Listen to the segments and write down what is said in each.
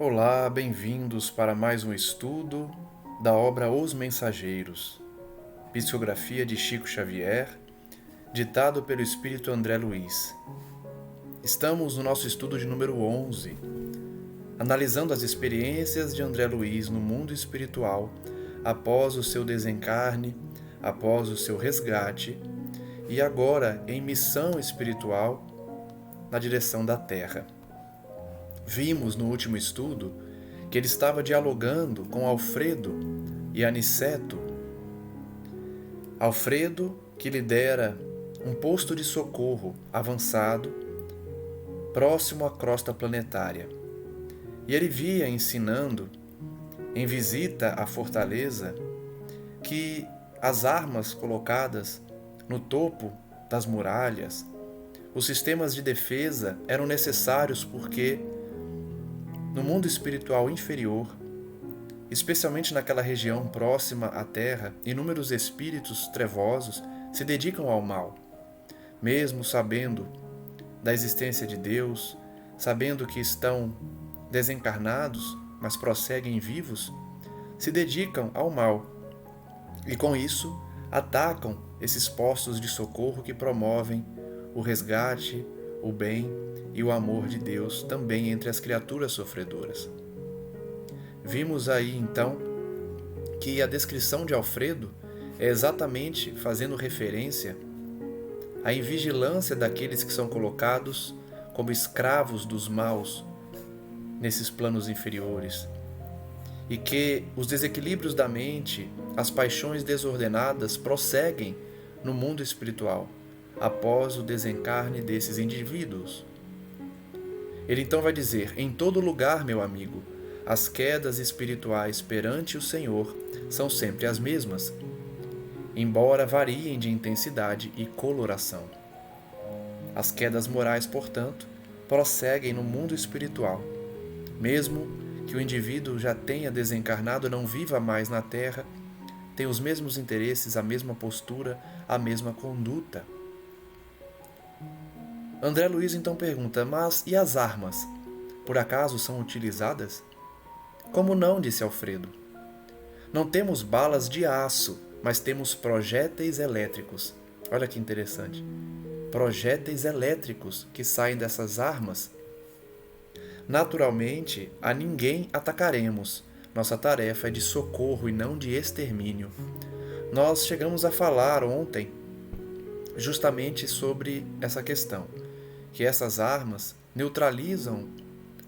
Olá, bem-vindos para mais um estudo da obra Os Mensageiros, psicografia de Chico Xavier, ditado pelo Espírito André Luiz. Estamos no nosso estudo de número 11, analisando as experiências de André Luiz no mundo espiritual após o seu desencarne, após o seu resgate e agora em missão espiritual na direção da Terra. Vimos no último estudo que ele estava dialogando com Alfredo e Aniceto. Alfredo, que lhe dera um posto de socorro avançado, próximo à crosta planetária. E ele via ensinando, em visita à fortaleza, que as armas colocadas no topo das muralhas, os sistemas de defesa eram necessários porque no mundo espiritual inferior, especialmente naquela região próxima à Terra, inúmeros espíritos trevosos se dedicam ao mal, mesmo sabendo da existência de Deus, sabendo que estão desencarnados, mas prosseguem vivos, se dedicam ao mal e com isso atacam esses postos de socorro que promovem o resgate, o bem e o amor de Deus também entre as criaturas sofredoras. Vimos aí então que a descrição de Alfredo é exatamente fazendo referência à invigilância daqueles que são colocados como escravos dos maus nesses planos inferiores, e que os desequilíbrios da mente, as paixões desordenadas prosseguem no mundo espiritual após o desencarne desses indivíduos. Ele então vai dizer: em todo lugar, meu amigo, as quedas espirituais perante o Senhor são sempre as mesmas, embora variem de intensidade e coloração. As quedas morais, portanto, prosseguem no mundo espiritual, mesmo que o indivíduo já tenha desencarnado, não viva mais na Terra, tem os mesmos interesses, a mesma postura, a mesma conduta. André Luiz então pergunta: mas e as armas? Por acaso são utilizadas? Como não, disse Alfredo. Não temos balas de aço, mas temos projéteis elétricos. Olha que interessante. Projéteis elétricos que saem dessas armas. Naturalmente, a ninguém atacaremos. Nossa tarefa é de socorro e não de extermínio. Nós chegamos a falar ontem justamente sobre essa questão, que essas armas neutralizam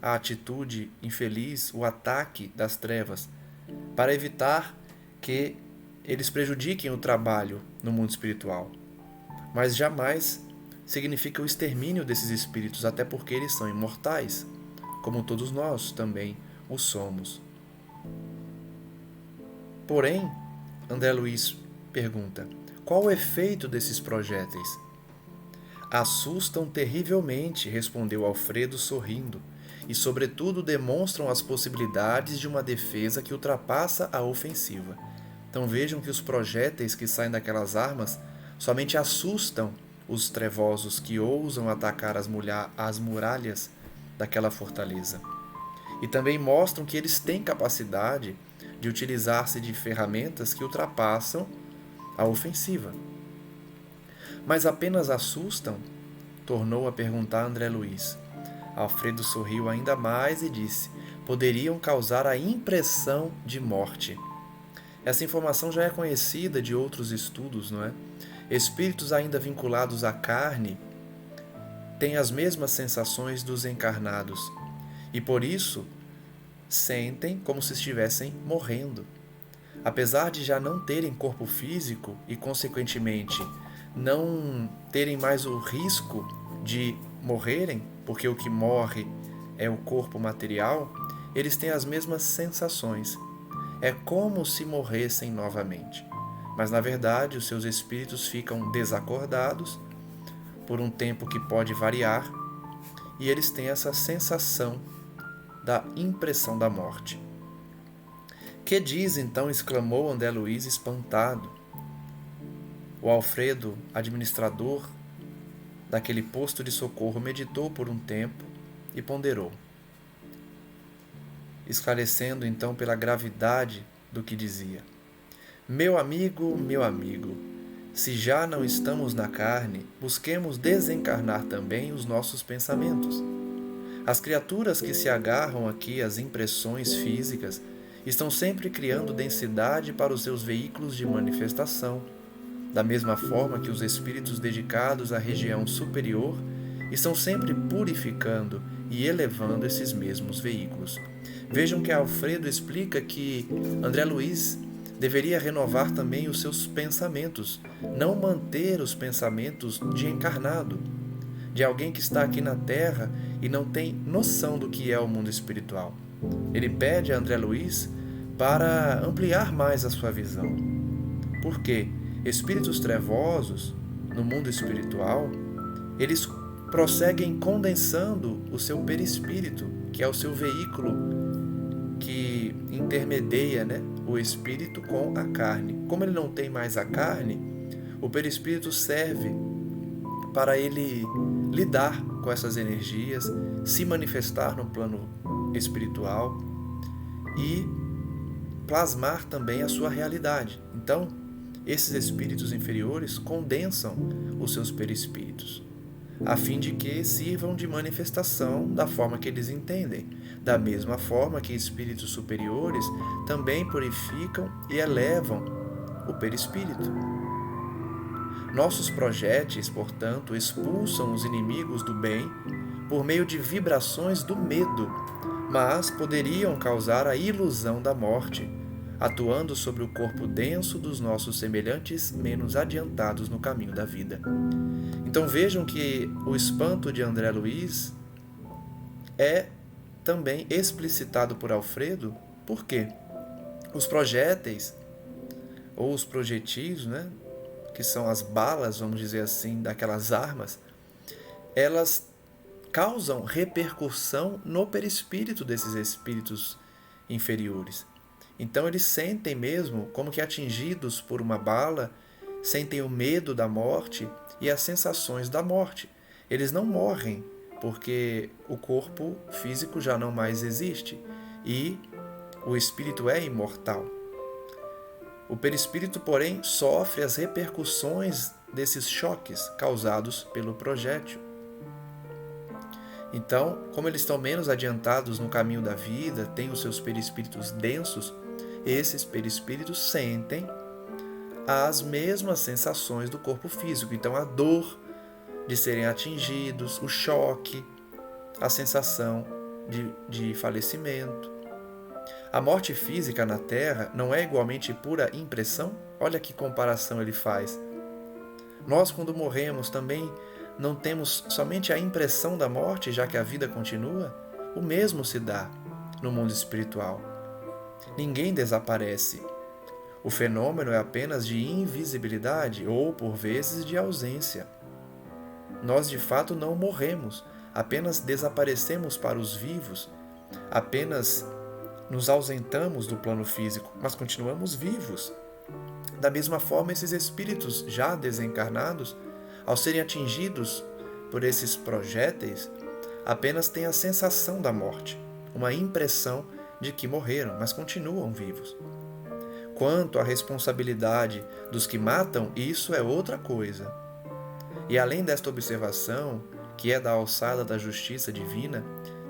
a atitude infeliz, o ataque das trevas, para evitar que eles prejudiquem o trabalho no mundo espiritual. Mas jamais significa o extermínio desses espíritos, até porque eles são imortais, como todos nós também o somos. Porém, André Luiz pergunta: qual o efeito desses projéteis? Assustam terrivelmente, respondeu Alfredo sorrindo, e sobretudo demonstram as possibilidades de uma defesa que ultrapassa a ofensiva. Então vejam que os projéteis que saem daquelas armas somente assustam os trevosos que ousam atacar as muralhas daquela fortaleza. E também mostram que eles têm capacidade de utilizar-se de ferramentas que ultrapassam a ofensiva. Mas apenas assustam? Tornou a perguntar André Luiz. Alfredo sorriu ainda mais e disse: poderiam causar a impressão de morte. Essa informação já é conhecida de outros estudos, não é? Espíritos ainda vinculados à carne têm as mesmas sensações dos encarnados e por isso sentem como se estivessem morrendo. Apesar de já não terem corpo físico e, consequentemente, não terem mais o risco de morrerem, porque o que morre é o corpo material, eles têm as mesmas sensações. É como se morressem novamente. Mas, na verdade, os seus espíritos ficam desacordados por um tempo que pode variar e eles têm essa sensação da impressão da morte. Que diz então? Exclamou André Luiz espantado. O Alfredo, administrador daquele posto de socorro, meditou por um tempo e ponderou. esclarecendo então pela gravidade do que dizia. meu amigo, se já não estamos na carne, busquemos desencarnar também os nossos pensamentos. As criaturas que se agarram aqui às impressões físicas estão sempre criando densidade para os seus veículos de manifestação, da mesma forma que os espíritos dedicados à região superior estão sempre purificando e elevando esses mesmos veículos. Vejam que Alfredo explica que André Luiz deveria renovar também os seus pensamentos, não manter os pensamentos de encarnado, de alguém que está aqui na Terra e não tem noção do que é o mundo espiritual. Ele pede a André Luiz para ampliar mais a sua visão. Porque espíritos trevosos, no mundo espiritual, eles prosseguem condensando o seu perispírito, que é o seu veículo que intermedia, o espírito com a carne. Como ele não tem mais a carne, o perispírito serve para ele lidar com essas energias, se manifestar no plano espiritual e plasmar também a sua realidade. Então, esses espíritos inferiores condensam os seus perispíritos, a fim de que sirvam de manifestação da forma que eles entendem, da mesma forma que espíritos superiores também purificam e elevam o perispírito. Nossos projéteis, portanto, expulsam os inimigos do bem por meio de vibrações do medo, mas poderiam causar a ilusão da morte, atuando sobre o corpo denso dos nossos semelhantes menos adiantados no caminho da vida. Então vejam que o espanto de André Luiz é também explicitado por Alfredo, porque os projéteis, ou os projetis, que são as balas, vamos dizer assim, daquelas armas, elas causam repercussão no perispírito desses espíritos inferiores. Então eles sentem mesmo como que atingidos por uma bala, sentem o medo da morte e as sensações da morte. Eles não morrem, porque o corpo físico já não mais existe e o espírito é imortal. O perispírito, porém, sofre as repercussões desses choques causados pelo projétil. Então, como eles estão menos adiantados no caminho da vida, têm os seus perispíritos densos, esses perispíritos sentem as mesmas sensações do corpo físico. Então, a dor de serem atingidos, o choque, a sensação de falecimento. A morte física na Terra não é igualmente pura impressão? Olha que comparação ele faz. Nós, quando morremos, também não temos somente a impressão da morte, já que a vida continua? O mesmo se dá no mundo espiritual. Ninguém desaparece. O fenômeno é apenas de invisibilidade ou, por vezes, de ausência. Nós, de fato, não morremos, apenas desaparecemos para os vivos, apenas nos ausentamos do plano físico, mas continuamos vivos. Da mesma forma, esses espíritos já desencarnados, ao serem atingidos por esses projéteis, apenas têm a sensação da morte, uma impressão de que morreram, mas continuam vivos. Quanto à responsabilidade dos que matam, isso é outra coisa. E além desta observação, que é da alçada da justiça divina,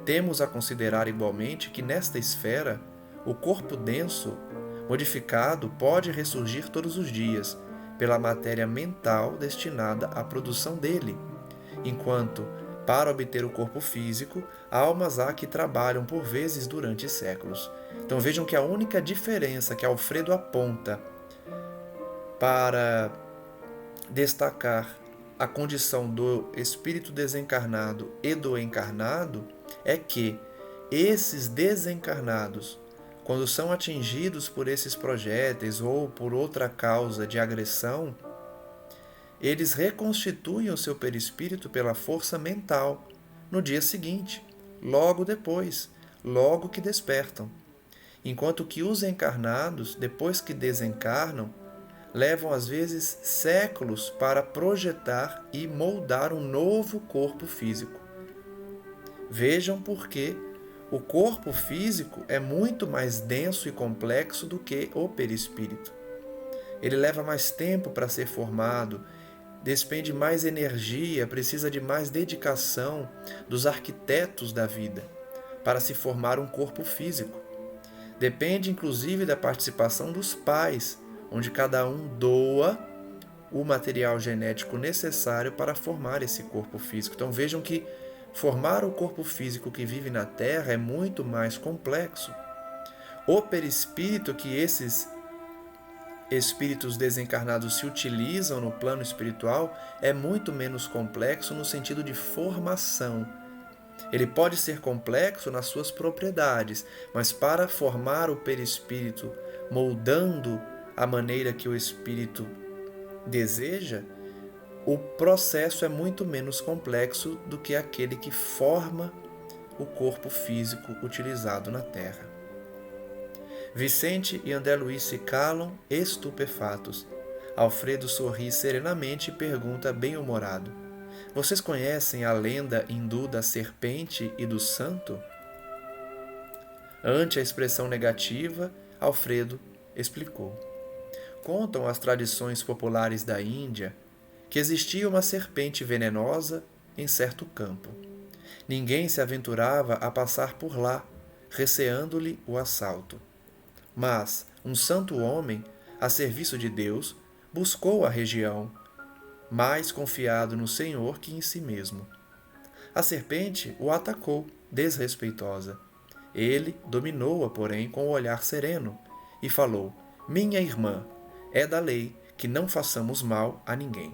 temos a considerar igualmente que nesta esfera, o corpo denso, modificado, pode ressurgir todos os dias, pela matéria mental destinada à produção dele, enquanto, para obter o corpo físico, almas há que trabalham por vezes durante séculos. Então vejam que a única diferença que Alfredo aponta para destacar a condição do espírito desencarnado e do encarnado é que esses desencarnados, quando são atingidos por esses projéteis ou por outra causa de agressão, eles reconstituem o seu perispírito pela força mental no dia seguinte, logo depois, logo que despertam. Enquanto que os encarnados, depois que desencarnam, levam às vezes séculos para projetar e moldar um novo corpo físico. Vejam por que o corpo físico é muito mais denso e complexo do que o perispírito. Ele leva mais tempo para ser formado, despende mais energia, precisa de mais dedicação dos arquitetos da vida para se formar um corpo físico. Depende inclusive da participação dos pais, onde cada um doa o material genético necessário para formar esse corpo físico. Então vejam que formar o corpo físico que vive na Terra é muito mais complexo. O perispírito que esses espíritos desencarnados se utilizam no plano espiritual é muito menos complexo no sentido de formação. Ele pode ser complexo nas suas propriedades, mas para formar o perispírito, moldando a maneira que o espírito deseja, o processo é muito menos complexo do que aquele que forma o corpo físico utilizado na Terra. Vicente e André Luiz se calam, estupefatos. Alfredo sorri serenamente e pergunta bem-humorado: vocês conhecem a lenda hindu da serpente e do santo? Ante a expressão negativa, Alfredo explicou. Contam as tradições populares da Índia que existia uma serpente venenosa em certo campo. Ninguém se aventurava a passar por lá, receando-lhe o assalto. Mas um santo homem, a serviço de Deus, buscou a região, mais confiado no Senhor que em si mesmo. A serpente o atacou, desrespeitosa. Ele dominou-a, porém, com o olhar sereno, e falou: minha irmã, é da lei que não façamos mal a ninguém.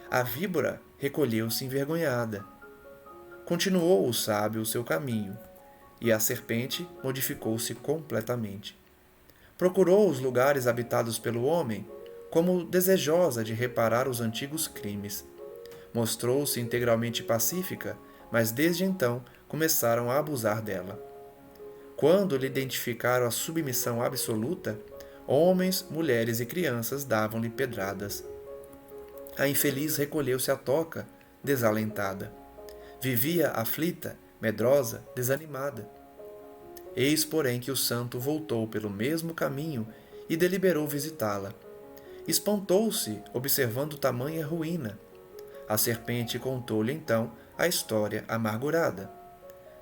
A víbora recolheu-se envergonhada. Continuou o sábio o seu caminho, e a serpente modificou-se completamente. Procurou os lugares habitados pelo homem, como desejosa de reparar os antigos crimes. Mostrou-se integralmente pacífica, mas desde então começaram a abusar dela. Quando lhe identificaram a submissão absoluta, homens, mulheres e crianças davam-lhe pedradas. A infeliz recolheu-se à toca, desalentada. Vivia aflita, medrosa, desanimada. Eis, porém, que o santo voltou pelo mesmo caminho e deliberou visitá-la. Espantou-se, observando tamanha ruína. A serpente contou-lhe então a história amargurada.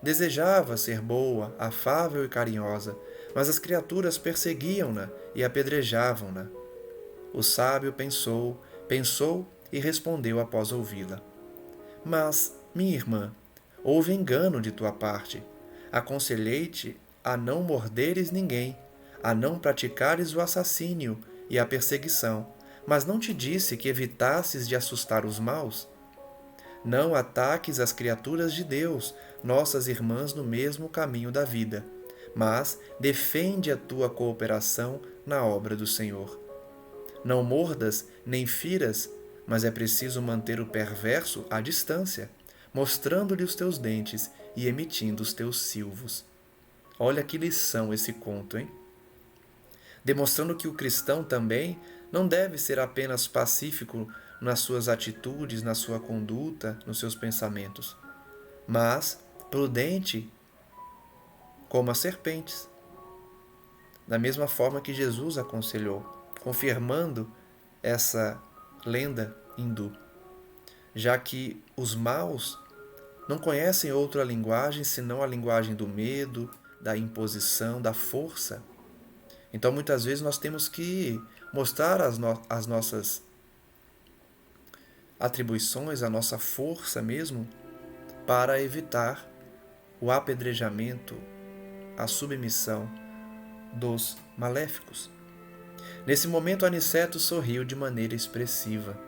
Desejava ser boa, afável e carinhosa, mas as criaturas perseguiam-na e apedrejavam-na. O sábio pensou e respondeu após ouvi-la: mas, minha irmã, houve engano de tua parte. Aconselhei-te a não morderes ninguém, a não praticares o assassínio e a perseguição, mas não te disse que evitasses de assustar os maus? Não ataques as criaturas de Deus, nossas irmãs no mesmo caminho da vida, mas defende a tua cooperação na obra do Senhor. Não mordas nem firas, mas é preciso manter o perverso à distância, mostrando-lhe os teus dentes e emitindo os teus silvos. Olha que lição esse conto, hein? Demonstrando que o cristão também não deve ser apenas pacífico nas suas atitudes, na sua conduta, nos seus pensamentos, mas prudente como as serpentes, da mesma forma que Jesus aconselhou, confirmando essa lenda hindu, já que os maus não conhecem outra linguagem senão a linguagem do medo, da imposição, da força. Então, muitas vezes, nós temos que mostrar as nossas atribuições, a nossa força mesmo, para evitar o apedrejamento, a submissão dos maléficos. Nesse momento, Aniceto sorriu de maneira expressiva.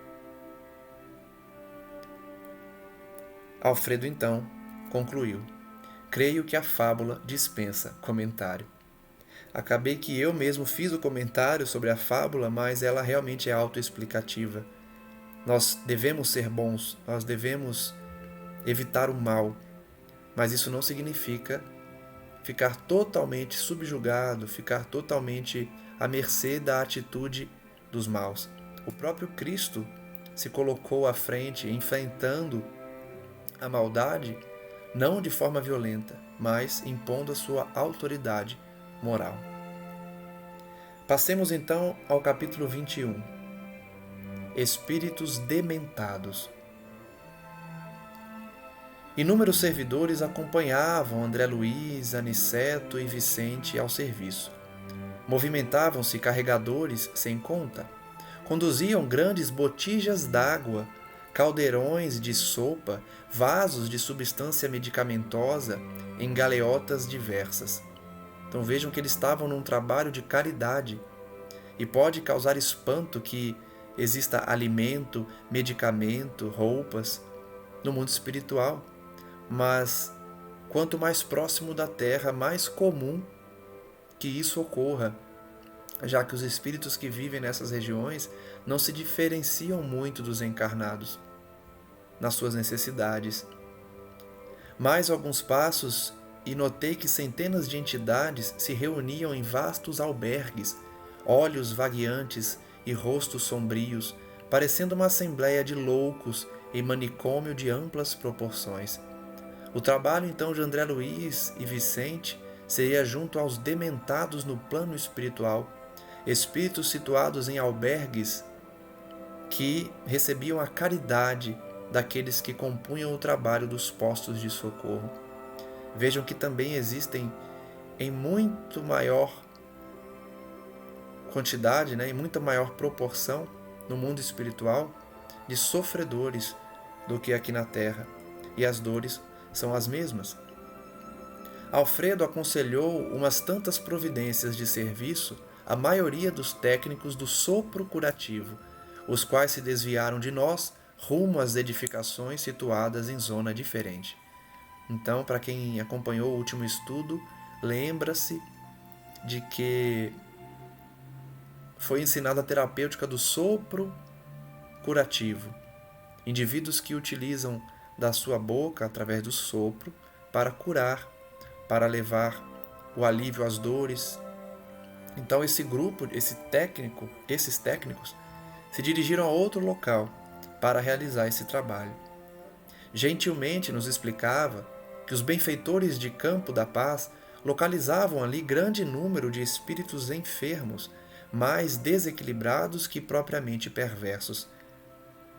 Alfredo, então, concluiu: creio que a fábula dispensa comentário. Acabei que eu mesmo fiz o comentário sobre a fábula, mas ela realmente é autoexplicativa. Nós devemos ser bons, nós devemos evitar o mal, mas isso não significa ficar totalmente subjugado, ficar totalmente à mercê da atitude dos maus. O próprio Cristo se colocou à frente, enfrentando a maldade não de forma violenta, mas impondo a sua autoridade moral. Passemos então ao capítulo 21. Espíritos dementados. Inúmeros servidores acompanhavam André Luiz, Aniceto e Vicente ao serviço. Movimentavam-se carregadores sem conta. Conduziam grandes botijas d'água, caldeirões de sopa, vasos de substância medicamentosa em galeotas diversas. Então vejam que eles estavam num trabalho de caridade. E pode causar espanto que exista alimento, medicamento, roupas no mundo espiritual. Mas quanto mais próximo da Terra, mais comum que isso ocorra, já que os espíritos que vivem nessas regiões não se diferenciam muito dos encarnados nas suas necessidades. Mais alguns passos e notei que centenas de entidades se reuniam em vastos albergues, olhos vagueantes e rostos sombrios, parecendo uma assembleia de loucos em manicômio de amplas proporções. O trabalho então de André Luiz e Vicente seria junto aos dementados no plano espiritual, espíritos situados em albergues que recebiam a caridade daqueles que compunham o trabalho dos postos de socorro. Vejam que também existem em muito maior quantidade, em muito maior proporção no mundo espiritual, de sofredores do que aqui na Terra, e as dores são as mesmas. Alfredo aconselhou umas tantas providências de serviço à maioria dos técnicos do sopro curativo, os quais se desviaram de nós rumo às edificações situadas em zona diferente. Então, para quem acompanhou o último estudo, lembra-se de que foi ensinada a terapêutica do sopro curativo. Indivíduos que utilizam da sua boca, através do sopro, para curar, para levar o alívio às dores. Então esse grupo, esses técnicos, se dirigiram a outro local para realizar esse trabalho. Gentilmente nos explicava que os benfeitores de Campo da Paz localizavam ali grande número de espíritos enfermos, mais desequilibrados que propriamente perversos.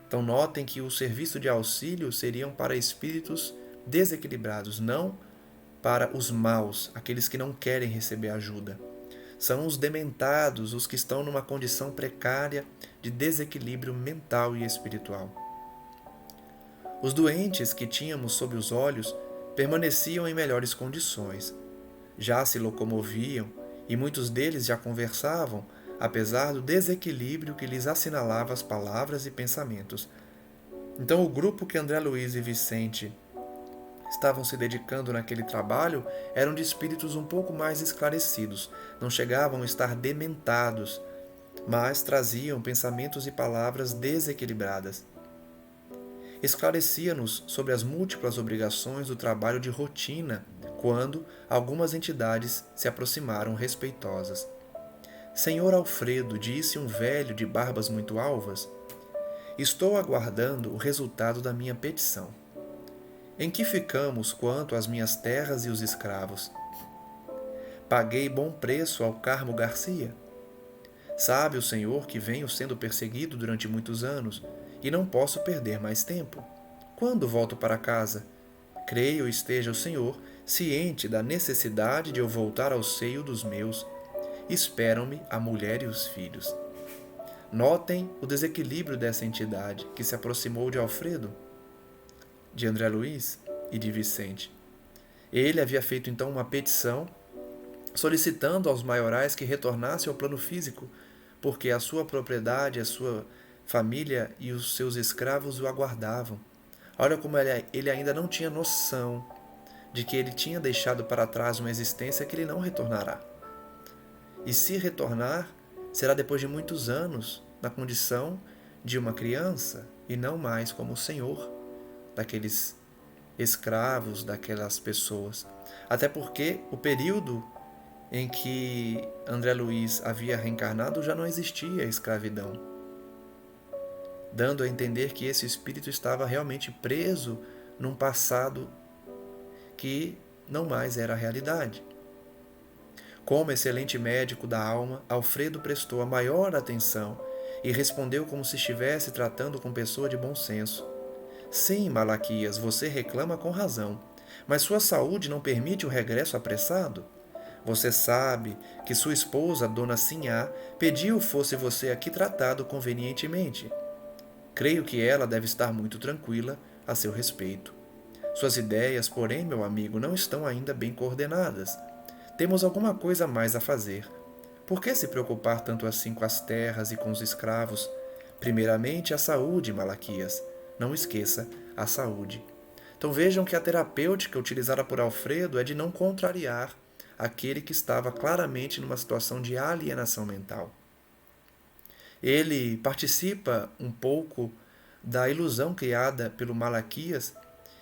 Então notem que o serviço de auxílio seriam para espíritos desequilibrados, não para os maus, aqueles que não querem receber ajuda. São os dementados, os que estão numa condição precária de desequilíbrio mental e espiritual. Os doentes que tínhamos sob os olhos permaneciam em melhores condições. Já se locomoviam e muitos deles já conversavam, apesar do desequilíbrio que lhes assinalava as palavras e pensamentos. Então o grupo que André Luiz e Vicente estavam se dedicando naquele trabalho eram de espíritos um pouco mais esclarecidos, não chegavam a estar dementados, mas traziam pensamentos e palavras desequilibradas. Esclarecia-nos sobre as múltiplas obrigações do trabalho de rotina, quando algumas entidades se aproximaram respeitosas. Senhor Alfredo, disse um velho de barbas muito alvas, estou aguardando o resultado da minha petição. Em que ficamos quanto às minhas terras e os escravos? Paguei bom preço ao Carmo Garcia. Sabe o Senhor que venho sendo perseguido durante muitos anos e não posso perder mais tempo. Quando volto para casa? Creio esteja o Senhor ciente da necessidade de eu voltar ao seio dos meus. Esperam-me a mulher e os filhos. Notem o desequilíbrio dessa entidade que se aproximou de Alfredo, de André Luiz e de Vicente. Ele havia feito então uma petição solicitando aos maiorais que retornassem ao plano físico, porque a sua propriedade, a sua família e os seus escravos o aguardavam. Olha como ele ainda não tinha noção de que ele tinha deixado para trás uma existência que ele não retornará. E se retornar, será depois de muitos anos, na condição de uma criança e não mais como o Senhor daqueles escravos, daquelas pessoas. Até porque o período em que André Luiz havia reencarnado já não existia a escravidão, dando a entender que esse espírito estava realmente preso num passado que não mais era a realidade. Como excelente médico da alma, Alfredo prestou a maior atenção e respondeu como se estivesse tratando com pessoa de bom senso. Sim, Malaquias, você reclama com razão, mas sua saúde não permite o regresso apressado? Você sabe que sua esposa, Dona Sinhá, pediu fosse você aqui tratado convenientemente. Creio que ela deve estar muito tranquila a seu respeito. Suas ideias, porém, meu amigo, não estão ainda bem coordenadas. Temos alguma coisa mais a fazer. Por que se preocupar tanto assim com as terras e com os escravos? Primeiramente, a saúde, Malaquias. Não esqueça a saúde. Então vejam que a terapêutica utilizada por Alfredo é de não contrariar aquele que estava claramente numa situação de alienação mental. Ele participa um pouco da ilusão criada pelo Malaquias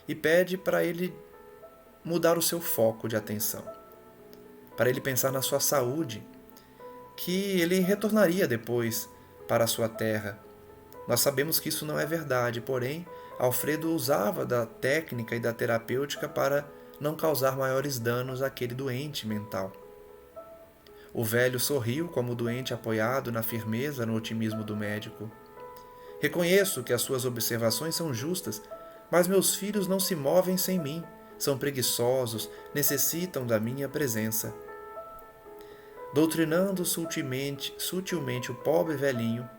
e pede para ele mudar o seu foco de atenção, para ele pensar na sua saúde, que ele retornaria depois para a sua terra. Nós sabemos que isso não é verdade, porém, Alfredo usava da técnica e da terapêutica para não causar maiores danos àquele doente mental. O velho sorriu como o doente apoiado na firmeza, no otimismo do médico. Reconheço que as suas observações são justas, mas meus filhos não se movem sem mim, são preguiçosos, necessitam da minha presença. Doutrinando sutilmente o pobre velhinho,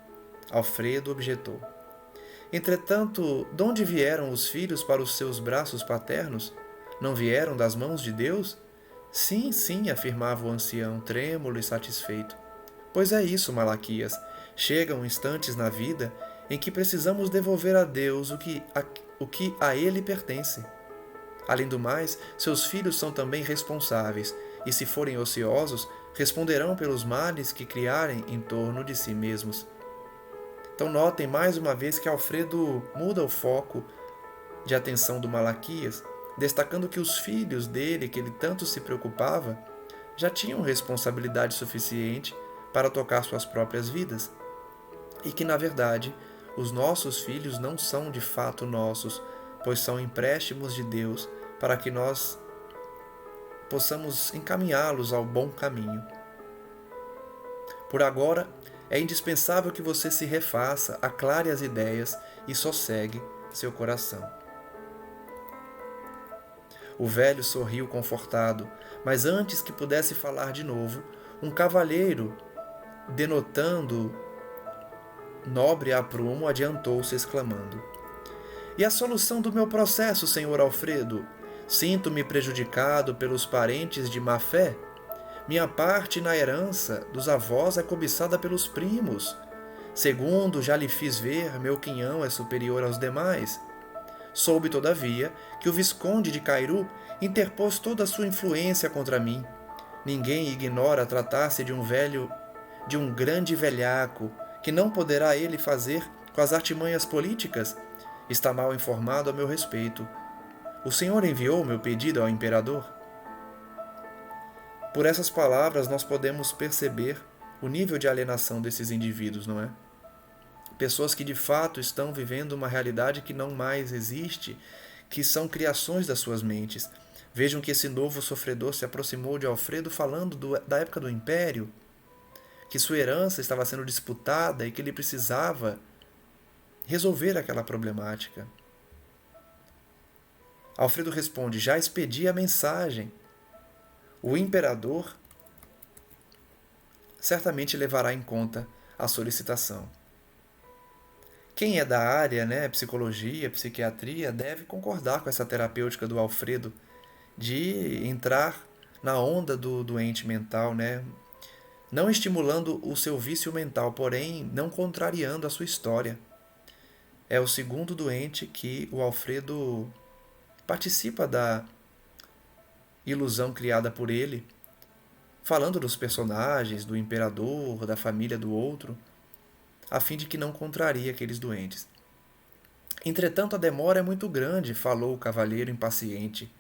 Alfredo objetou. Entretanto, de onde vieram os filhos para os seus braços paternos? Não vieram das mãos de Deus? Sim, sim, afirmava o ancião, trêmulo e satisfeito. Pois é isso, Malaquias. Chegam instantes na vida em que precisamos devolver a Deus o que a Ele pertence. Além do mais, seus filhos são também responsáveis, e se forem ociosos, responderão pelos males que criarem em torno de si mesmos. Então notem mais uma vez que Alfredo muda o foco de atenção do Malaquias, destacando que os filhos dele, que ele tanto se preocupava, já tinham responsabilidade suficiente para tocar suas próprias vidas. E que, na verdade, os nossos filhos não são de fato nossos, pois são empréstimos de Deus para que nós possamos encaminhá-los ao bom caminho. Por agora, é indispensável que você se refaça, aclare as ideias e sossegue seu coração. O velho sorriu confortado, mas antes que pudesse falar de novo, um cavalheiro, denotando nobre aprumo, adiantou-se exclamando: E a solução do meu processo, senhor Alfredo? Sinto-me prejudicado pelos parentes de má fé? Minha parte na herança dos avós é cobiçada pelos primos. Segundo já lhe fiz ver, meu quinhão é superior aos demais. Soube, todavia, que o Visconde de Cairu interpôs toda a sua influência contra mim. Ninguém ignora tratar-se de um grande velhaco, que não poderá ele fazer com as artimanhas políticas. Está mal informado a meu respeito. O senhor enviou meu pedido ao imperador? Por essas palavras, nós podemos perceber o nível de alienação desses indivíduos, não é? Pessoas que de fato estão vivendo uma realidade que não mais existe, que são criações das suas mentes. Vejam que esse novo sofredor se aproximou de Alfredo falando da época do Império, que sua herança estava sendo disputada e que ele precisava resolver aquela problemática. Alfredo responde: já expedi a mensagem. O imperador certamente levará em conta a solicitação. Quem é da área, psicologia, psiquiatria, deve concordar com essa terapêutica do Alfredo de entrar na onda do doente mental, não estimulando o seu vício mental, porém não contrariando a sua história. É o segundo doente que o Alfredo participa da ilusão criada por ele, falando dos personagens, do imperador, da família do outro, a fim de que não contrarie aqueles doentes. Entretanto, a demora é muito grande, falou o cavalheiro impaciente,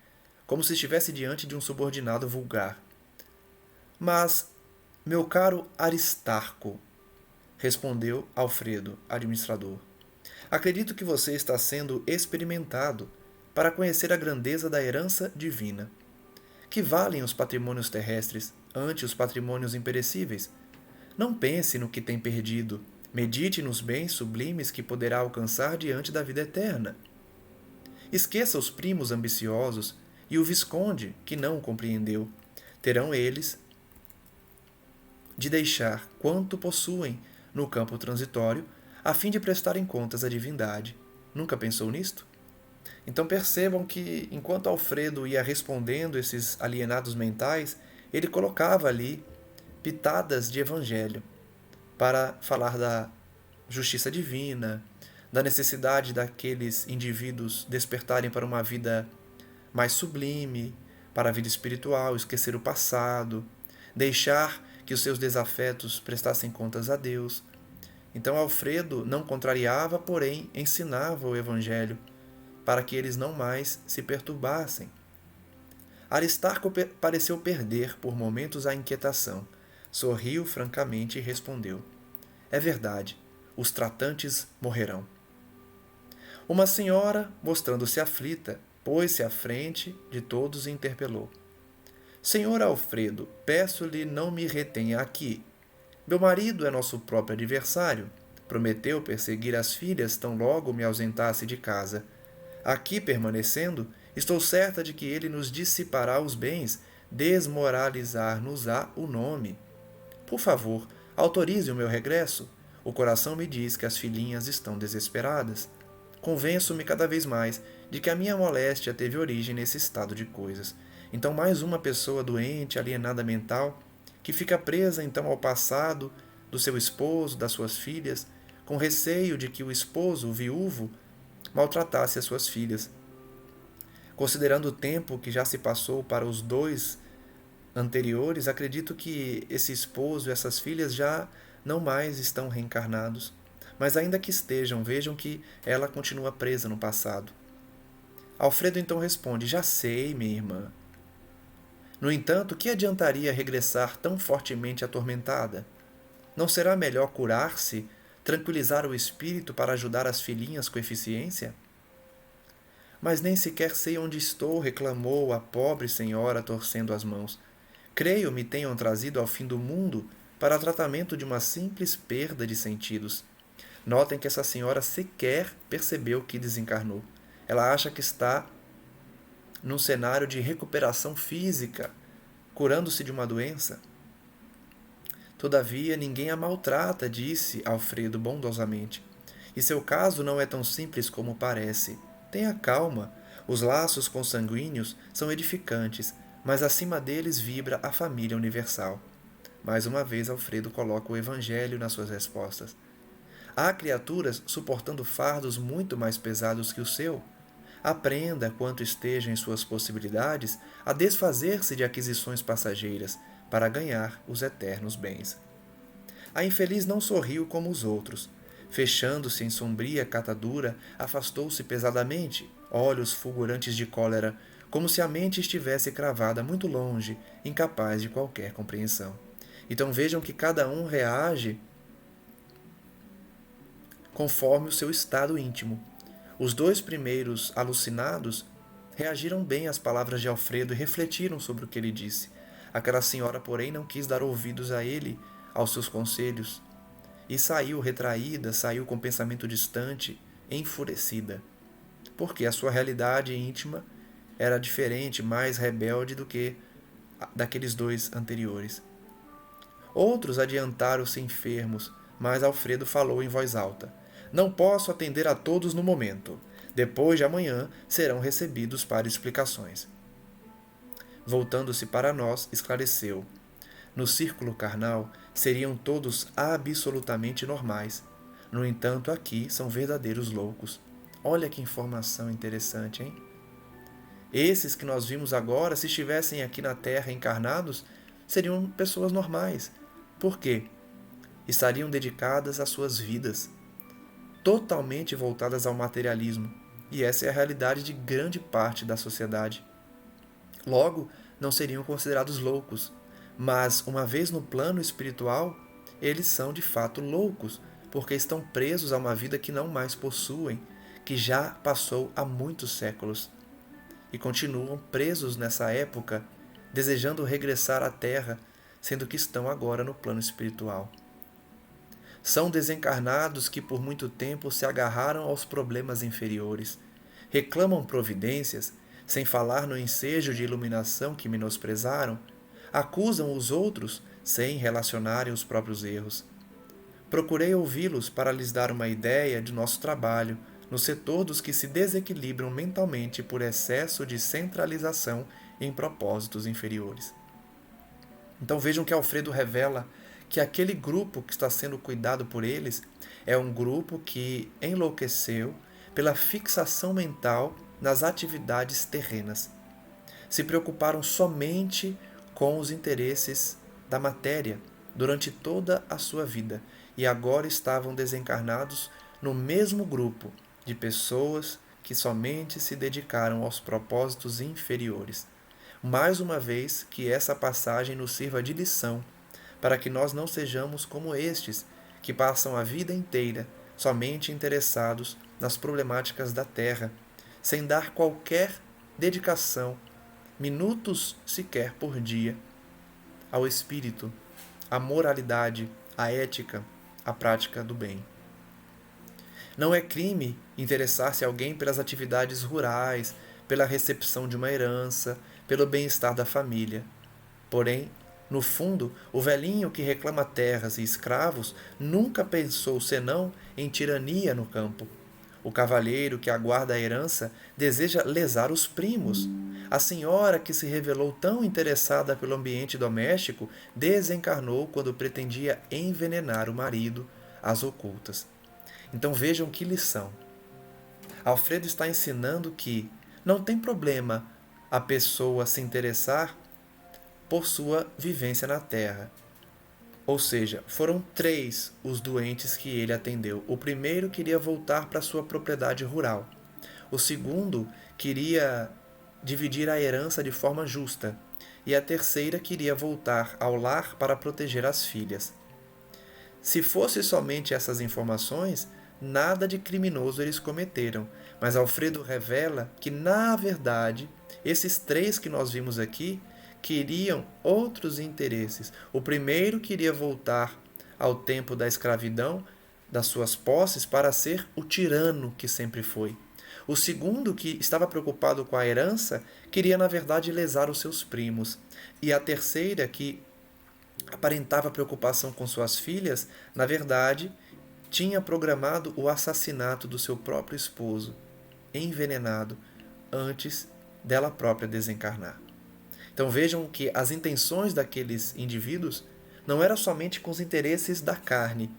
como se estivesse diante de um subordinado vulgar. Mas, meu caro Aristarco, respondeu Alfredo, administrador, acredito que você está sendo experimentado. para conhecer a grandeza da herança divina. Que valem os patrimônios terrestres ante os patrimônios imperecíveis? Não pense no que tem perdido, medite nos bens sublimes que poderá alcançar diante da vida eterna. Esqueça os primos ambiciosos e o visconde que não o compreendeu. Terão eles de deixar quanto possuem no campo transitório, a fim de prestarem contas à divindade. Nunca pensou nisto? Então percebam que, enquanto Alfredo ia respondendo esses alienados mentais, ele colocava ali pitadas de evangelho para falar da justiça divina, da necessidade daqueles indivíduos despertarem para uma vida mais sublime, para a vida espiritual, esquecer o passado, deixar que os seus desafetos prestassem contas a Deus. Então Alfredo não contrariava, porém ensinava o evangelho para que eles não mais se perturbassem. Aristarco pareceu perder por momentos a inquietação. Sorriu francamente e respondeu: é verdade, os tratantes morrerão. Uma senhora, mostrando-se aflita, pôs-se à frente de todos e interpelou: Senhor Alfredo, peço-lhe não me retenha aqui. Meu marido é nosso próprio adversário. Prometeu perseguir as filhas tão logo me ausentasse de casa. Aqui permanecendo, estou certa de que ele nos dissipará os bens, desmoralizar-nos-á o nome. Por favor, autorize o meu regresso. O coração me diz que as filhinhas estão desesperadas. Convenço-me cada vez mais de que a minha moléstia teve origem nesse estado de coisas. Então, mais uma pessoa doente, alienada mental, que fica presa então ao passado do seu esposo, das suas filhas, com receio de que o esposo, o viúvo, maltratasse as suas filhas. Considerando o tempo que já se passou para os dois anteriores, acredito que esse esposo e essas filhas já não mais estão reencarnados. Mas ainda que estejam, vejam que ela continua presa no passado. Alfredo então responde: já sei, minha irmã. No entanto, que adiantaria regressar tão fortemente atormentada? Não será melhor curar-se, tranquilizar o espírito para ajudar as filhinhas com eficiência? Mas nem sequer sei onde estou, reclamou a pobre senhora, torcendo as mãos. Creio me tenham trazido ao fim do mundo para tratamento de uma simples perda de sentidos. Notem que essa senhora sequer percebeu que desencarnou. Ela acha que está num cenário de recuperação física, curando-se de uma doença. Todavia, ninguém a maltrata, disse Alfredo bondosamente. E seu caso não é tão simples como parece. Tenha calma. Os laços consanguíneos são edificantes, mas acima deles vibra a família universal. Mais uma vez, Alfredo coloca o evangelho nas suas respostas. Há criaturas suportando fardos muito mais pesados que o seu. Aprenda, quanto esteja em suas possibilidades, a desfazer-se de aquisições passageiras para ganhar os eternos bens. A infeliz não sorriu como os outros. Fechando-se em sombria catadura, afastou-se pesadamente, olhos fulgurantes de cólera, como se a mente estivesse cravada muito longe, incapaz de qualquer compreensão. Então vejam que cada um reage conforme o seu estado íntimo. Os dois primeiros alucinados reagiram bem às palavras de Alfredo e refletiram sobre o que ele disse. Aquela senhora, porém, não quis dar ouvidos a ele, aos seus conselhos, e saiu retraída, saiu com pensamento distante, enfurecida, porque a sua realidade íntima era diferente, mais rebelde do que daqueles dois anteriores. Outros adiantaram-se enfermos, mas Alfredo falou em voz alta: não posso atender a todos no momento. Depois de amanhã serão recebidos para explicações. Voltando-se para nós, esclareceu: no círculo carnal seriam todos absolutamente normais. No entanto, aqui são verdadeiros loucos. Olha que informação interessante, hein? Esses que nós vimos agora, se estivessem aqui na Terra encarnados, seriam pessoas normais. Por quê? Estariam dedicadas às suas vidas, totalmente voltadas ao materialismo, e essa é a realidade de grande parte da sociedade. Logo, não seriam considerados loucos, mas, uma vez no plano espiritual, eles são de fato loucos, porque estão presos a uma vida que não mais possuem, que já passou há muitos séculos. e continuam presos nessa época, desejando regressar à Terra, sendo que estão agora no plano espiritual. São desencarnados que por muito tempo se agarraram aos problemas inferiores, reclamam providências, sem falar no ensejo de iluminação que menosprezaram, acusam os outros sem relacionarem os próprios erros. Procurei ouvi-los para lhes dar uma ideia de nosso trabalho no setor dos que se desequilibram mentalmente por excesso de centralização em propósitos inferiores. Então vejam que Alfredo revela que aquele grupo que está sendo cuidado por eles é um grupo que enlouqueceu pela fixação mental nas atividades terrenas. Se preocuparam somente com os interesses da matéria durante toda a sua vida e agora estavam desencarnados no mesmo grupo de pessoas que somente se dedicaram aos propósitos inferiores. Mais uma vez, que essa passagem nos sirva de lição, para que nós não sejamos como estes, que passam a vida inteira somente interessados nas problemáticas da terra, sem dar qualquer dedicação, minutos sequer por dia, ao espírito, à moralidade, à ética, à prática do bem. Não é crime interessar-se alguém pelas atividades rurais, pela recepção de uma herança, pelo bem-estar da família. Porém, no fundo, o velhinho que reclama terras e escravos nunca pensou senão em tirania no campo. O cavalheiro que aguarda a herança deseja lesar os primos. A senhora que se revelou tão interessada pelo ambiente doméstico desencarnou quando pretendia envenenar o marido às ocultas. Então vejam que lição. Alfredo está ensinando que não tem problema a pessoa se interessar por sua vivência na Terra. Ou seja, foram 3 os doentes que ele atendeu. O primeiro queria voltar para sua propriedade rural. O segundo queria dividir a herança de forma justa. E a terceira queria voltar ao lar para proteger as filhas. Se fosse somente essas informações, nada de criminoso eles cometeram. Mas Alfredo revela que, na verdade, esses 3 que nós vimos aqui queriam outros interesses. O primeiro queria voltar ao tempo da escravidão, das suas posses, para ser o tirano que sempre foi. O segundo, que estava preocupado com a herança, queria, na verdade, lesar os seus primos. E a terceira, que aparentava preocupação com suas filhas, na verdade, tinha programado o assassinato do seu próprio esposo, envenenado, antes dela própria desencarnar. Então vejam que as intenções daqueles indivíduos não eram somente com os interesses da carne,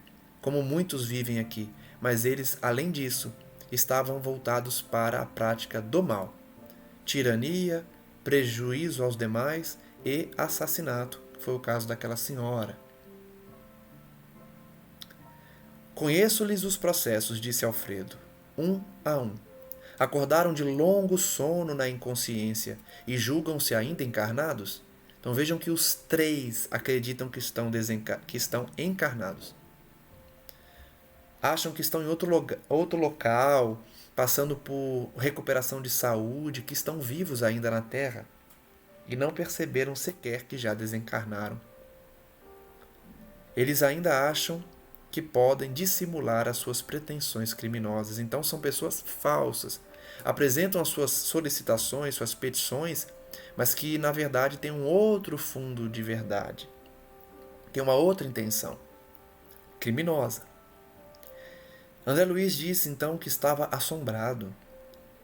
como muitos vivem aqui, mas eles, além disso, estavam voltados para a prática do mal. Tirania, prejuízo aos demais e assassinato, que foi o caso daquela senhora. Conheço-lhes os processos, disse Alfredo, um a um. Acordaram de longo sono na inconsciência e julgam-se ainda encarnados? Então vejam que os 3 acreditam que estão encarnados. Acham que estão em outro local, passando por recuperação de saúde, que estão vivos ainda na Terra e não perceberam sequer que já desencarnaram. Eles ainda acham que podem dissimular as suas pretensões criminosas. Então são pessoas falsas. Apresentam as suas solicitações, suas petições, mas que na verdade tem um outro fundo de verdade. Tem uma outra intenção criminosa. André Luiz disse então que estava assombrado.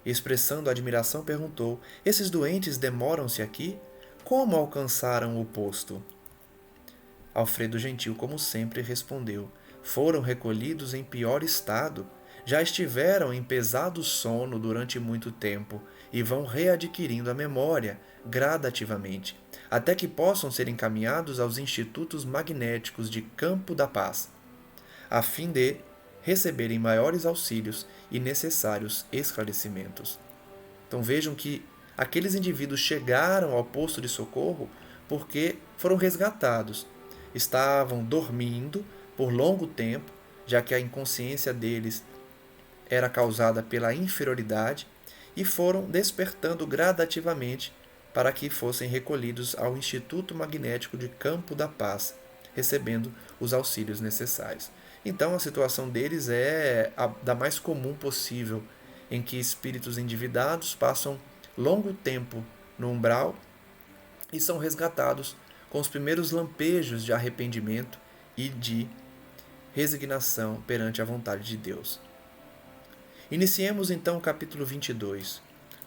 Expressando admiração, perguntou: esses doentes demoram-se aqui? Como alcançaram o posto? Alfredo Gentil, como sempre, respondeu: foram recolhidos em pior estado. Já estiveram em pesado sono durante muito tempo e vão readquirindo a memória gradativamente, até que possam ser encaminhados aos institutos magnéticos de Campo da Paz, a fim de receberem maiores auxílios e necessários esclarecimentos. Então vejam que aqueles indivíduos chegaram ao posto de socorro porque foram resgatados. Estavam dormindo por longo tempo, já que a inconsciência deles era causada pela inferioridade, e foram despertando gradativamente para que fossem recolhidos ao Instituto Magnético de Campo da Paz, recebendo os auxílios necessários. Então a situação deles é a da mais comum possível, em que espíritos endividados passam longo tempo no umbral e são resgatados com os primeiros lampejos de arrependimento e de resignação perante a vontade de Deus. Iniciemos então o capítulo 22,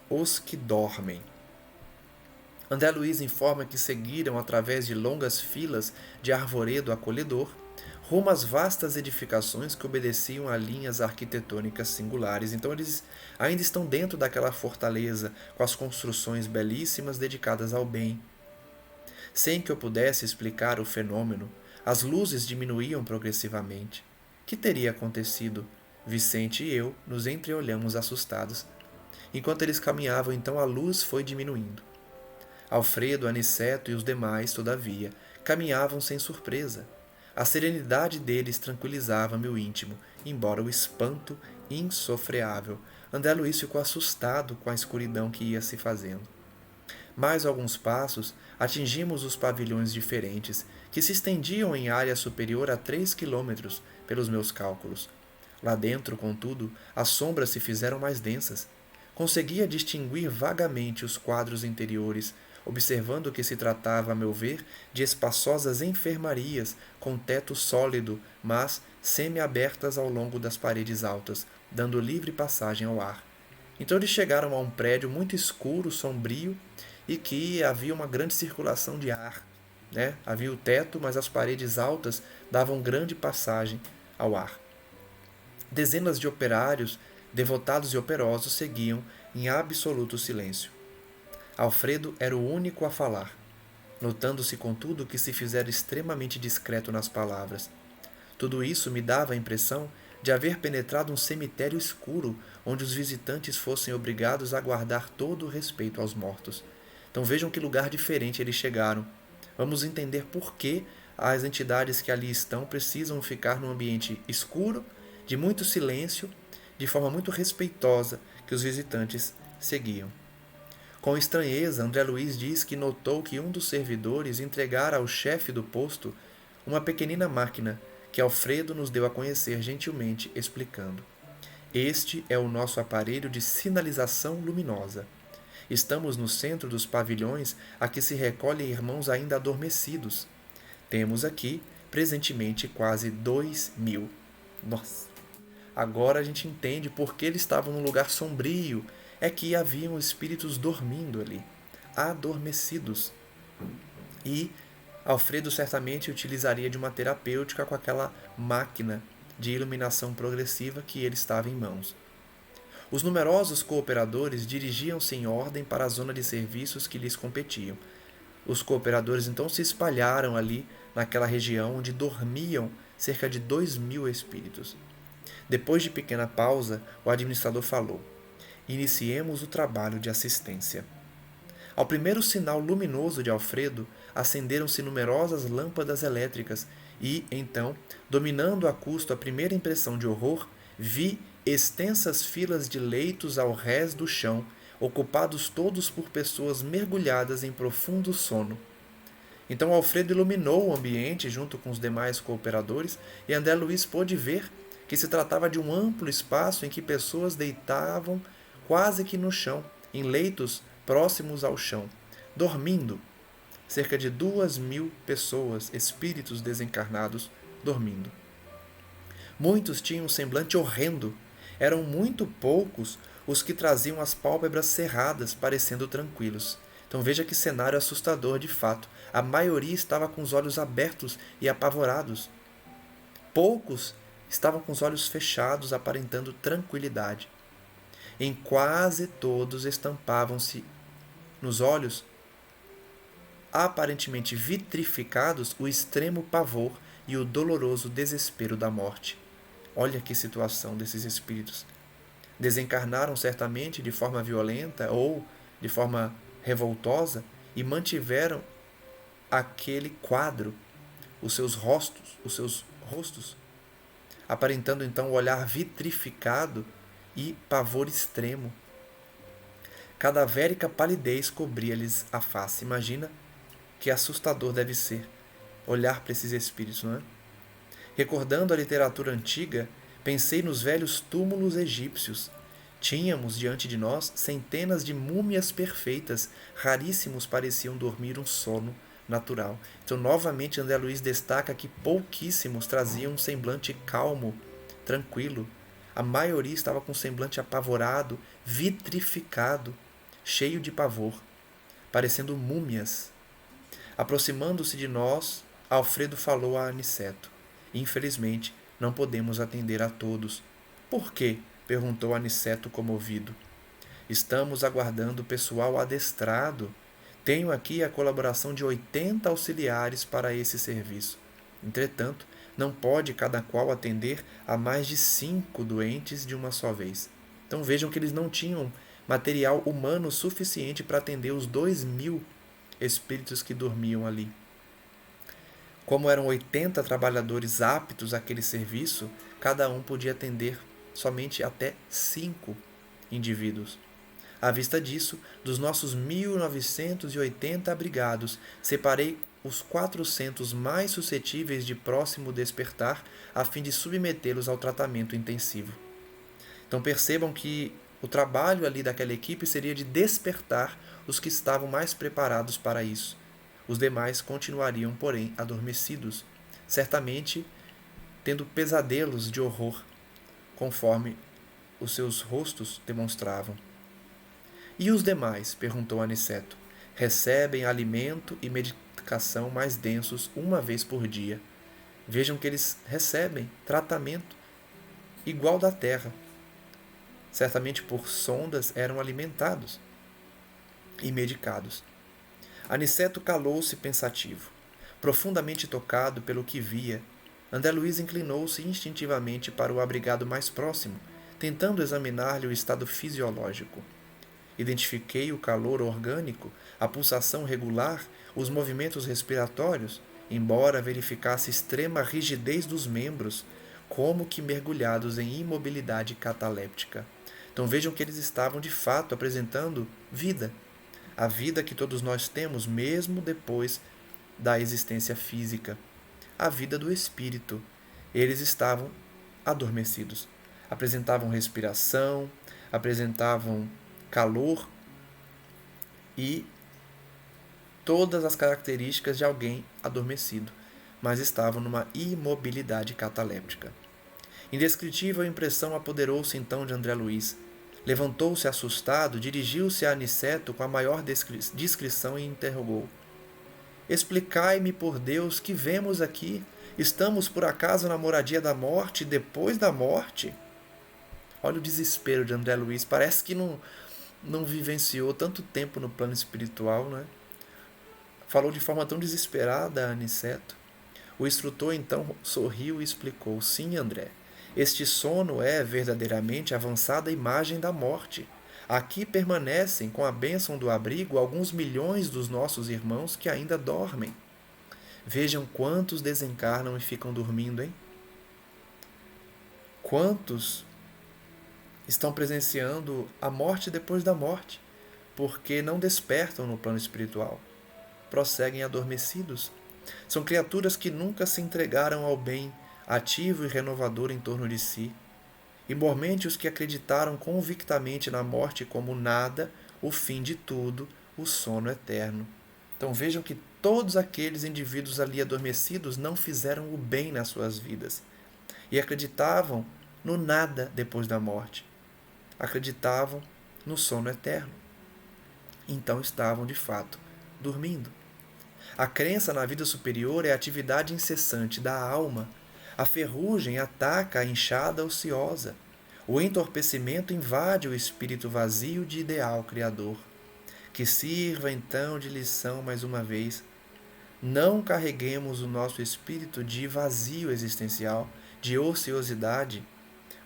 Os que dormem. André Luiz informa que seguiram através de longas filas de arvoredo acolhedor, rumo às vastas edificações que obedeciam a linhas arquitetônicas singulares. Então eles ainda estão dentro daquela fortaleza, com as construções belíssimas dedicadas ao bem. Sem que eu pudesse explicar o fenômeno, as luzes diminuíam progressivamente. Que teria acontecido? Vicente e eu nos entreolhamos assustados. Enquanto eles caminhavam, então a luz foi diminuindo. Alfredo, Aniceto e os demais, todavia, caminhavam sem surpresa. A serenidade deles tranquilizava meu íntimo, embora o espanto insofreável. André Luiz ficou assustado com a escuridão que ia se fazendo. Mais alguns passos, atingimos os pavilhões diferentes, que se estendiam em área superior a 3 quilômetros, pelos meus cálculos. Lá dentro, contudo, as sombras se fizeram mais densas. Conseguia distinguir vagamente os quadros interiores, observando que se tratava, a meu ver, de espaçosas enfermarias com teto sólido, mas semi-abertas ao longo das paredes altas, dando livre passagem ao ar. Então eles chegaram a um prédio muito escuro, sombrio, e que havia uma grande circulação de ar. Havia o teto, mas as paredes altas davam grande passagem ao ar. Dezenas de operários, devotados e operosos, seguiam em absoluto silêncio. Alfredo era o único a falar, notando-se, contudo, que se fizera extremamente discreto nas palavras. Tudo isso me dava a impressão de haver penetrado um cemitério escuro, onde os visitantes fossem obrigados a guardar todo o respeito aos mortos. Então vejam que lugar diferente eles chegaram. Vamos entender por que as entidades que ali estão precisam ficar num ambiente escuro, de muito silêncio, de forma muito respeitosa, que os visitantes seguiam. Com estranheza, André Luiz diz que notou que um dos servidores entregara ao chefe do posto uma pequenina máquina que Alfredo nos deu a conhecer gentilmente, explicando: "Este é o nosso aparelho de sinalização luminosa. Estamos no centro dos pavilhões a que se recolhem irmãos ainda adormecidos. Temos aqui, presentemente, quase 2.000. Nossa! Agora a gente entende por que eles estavam num lugar sombrio. É que haviam espíritos dormindo ali, adormecidos. E Alfredo certamente utilizaria de uma terapêutica com aquela máquina de iluminação progressiva que ele estava em mãos. Os numerosos cooperadores dirigiam-se em ordem para a zona de serviços que lhes competiam. Os cooperadores então se espalharam ali naquela região onde dormiam cerca de 2.000 espíritos. Depois de pequena pausa, o administrador falou: "Iniciemos o trabalho de assistência." Ao primeiro sinal luminoso de Alfredo, acenderam-se numerosas lâmpadas elétricas e, então, dominando a custo a primeira impressão de horror, vi extensas filas de leitos ao rés do chão, ocupados todos por pessoas mergulhadas em profundo sono. Então Alfredo iluminou o ambiente junto com os demais cooperadores e André Luiz pôde ver que se tratava de um amplo espaço em que pessoas deitavam quase que no chão, em leitos próximos ao chão, dormindo. Cerca de 2.000 pessoas, espíritos desencarnados, dormindo. Muitos tinham um semblante horrendo. Eram muito poucos os que traziam as pálpebras cerradas, parecendo tranquilos. Então veja que cenário assustador de fato. A maioria estava com os olhos abertos e apavorados. Poucos estavam com os olhos fechados, aparentando tranquilidade. Em quase todos estampavam-se nos olhos, aparentemente vitrificados, o extremo pavor e o doloroso desespero da morte. Olha que situação desses espíritos. Desencarnaram certamente de forma violenta ou de forma revoltosa e mantiveram aquele quadro, os seus rostos, aparentando então o olhar vitrificado e pavor extremo. cadavérica palidez cobria-lhes a face. Imagina que assustador deve ser olhar para esses espíritos, não é? Recordando a literatura antiga, pensei nos velhos túmulos egípcios. Tínhamos diante de nós centenas de múmias perfeitas, raríssimos pareciam dormir um sono natural. Então, novamente, André Luiz destaca que pouquíssimos traziam um semblante calmo, tranquilo. A maioria estava com um semblante apavorado, vitrificado, cheio de pavor, parecendo múmias. Aproximando-se de nós, Alfredo falou a Aniceto. Infelizmente, não podemos atender a todos. Por quê? Perguntou Aniceto comovido. Estamos aguardando pessoal adestrado. Tenho aqui a colaboração de 80 auxiliares para esse serviço. Entretanto, não pode cada qual atender a mais de 5 doentes de uma só vez. Então vejam que eles não tinham material humano suficiente para atender os 2.000 espíritos que dormiam ali. Como eram 80 trabalhadores aptos àquele serviço, cada um podia atender somente até 5 indivíduos. À vista disso, dos nossos 1.980 abrigados, separei os 400 mais suscetíveis de próximo despertar, a fim de submetê-los ao tratamento intensivo. Então percebam que o trabalho ali daquela equipe seria de despertar os que estavam mais preparados para isso. Os demais continuariam, porém, adormecidos, certamente tendo pesadelos de horror, conforme os seus rostos demonstravam. E os demais? Perguntou Aniceto. Recebem alimento e medicação mais densos uma vez por dia. Vejam que eles recebem tratamento igual da terra. Certamente por sondas eram alimentados e medicados. Aniceto calou-se pensativo. Profundamente tocado pelo que via, André Luiz inclinou-se instintivamente para o abrigado mais próximo, tentando examinar-lhe o estado fisiológico. Identifiquei o calor orgânico, a pulsação regular, os movimentos respiratórios, embora verificasse extrema rigidez dos membros, como que mergulhados em imobilidade cataléptica. Então vejam que eles estavam de fato apresentando vida, a vida que todos nós temos mesmo depois da existência física, a vida do espírito. Eles estavam adormecidos, apresentavam respiração, apresentavam calor e todas as características de alguém adormecido, mas estavam numa imobilidade cataléptica. Indescritível impressão apoderou-se então de André Luiz. Levantou-se assustado, dirigiu-se a Aniceto com a maior discrição e interrogou: Explicai-me, por Deus, que vemos aqui? Estamos por acaso na moradia da morte, depois da morte? Olha o desespero de André Luiz, parece que não vivenciou tanto tempo no plano espiritual, né? Falou de forma tão desesperada a Aniceto. O instrutor então sorriu e explicou: Sim, André, este sono é verdadeiramente a avançada imagem da morte. Aqui permanecem, com a bênção do abrigo, alguns milhões dos nossos irmãos que ainda dormem. Vejam quantos desencarnam e ficam dormindo, hein? Quantos estão presenciando a morte depois da morte, porque não despertam no plano espiritual. Prosseguem adormecidos. São criaturas que nunca se entregaram ao bem ativo e renovador em torno de si. Igualmente os que acreditaram convictamente na morte como nada, o fim de tudo, o sono eterno. Então vejam que todos aqueles indivíduos ali adormecidos não fizeram o bem nas suas vidas e acreditavam no nada depois da morte. Acreditavam no sono eterno. Então estavam, de fato, dormindo. A crença na vida superior é a atividade incessante da alma. A ferrugem ataca a enxada ociosa. O entorpecimento invade o espírito vazio de ideal criador. Que sirva então de lição mais uma vez. Não carreguemos o nosso espírito de vazio existencial, de ociosidade,